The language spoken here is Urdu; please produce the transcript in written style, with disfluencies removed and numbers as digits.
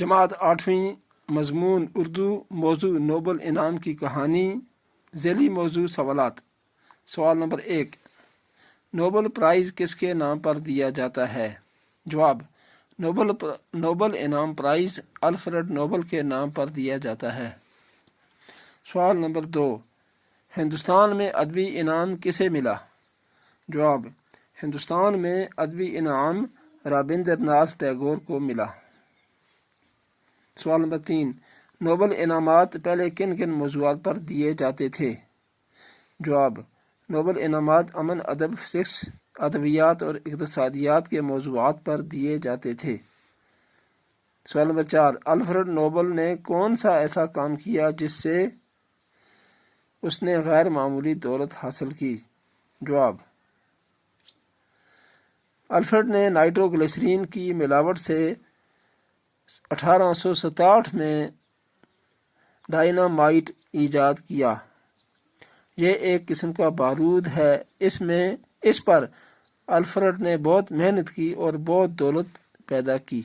جماعت 8ویں مضمون اردو، موضوع نوبل انعام کی کہانی، ذیلی موضوع سوالات۔ سوال نمبر 1، نوبل پرائز کس کے نام پر دیا جاتا ہے؟ جواب، نوبل انعام پرائز الفریڈ نوبل کے نام پر دیا جاتا ہے۔ سوال نمبر 2، ہندوستان میں ادبی انعام کسے ملا؟ جواب، ہندوستان میں ادبی انعام رابندر ناتھ ٹیگور کو ملا۔ سوال نمبر 3، نوبل انعامات پہلے کن کن موضوعات پر دیے جاتے تھے؟ جواب، نوبل انعامات امن، ادب، فزکس، ادبیات اور اقتصادیات کے موضوعات پر دیے جاتے تھے۔ سوال نمبر 4، الفریڈ نوبل نے کون سا ایسا کام کیا جس سے اس نے غیر معمولی دولت حاصل کی؟ جواب، الفریڈ نے نائٹرو گلیسرین کی ملاوٹ سے 1867 میں ڈائنامائٹ ایجاد کیا۔ یہ ایک قسم کا بارود ہے۔ اس پر الفریڈ نے بہت محنت کی اور بہت دولت پیدا کی۔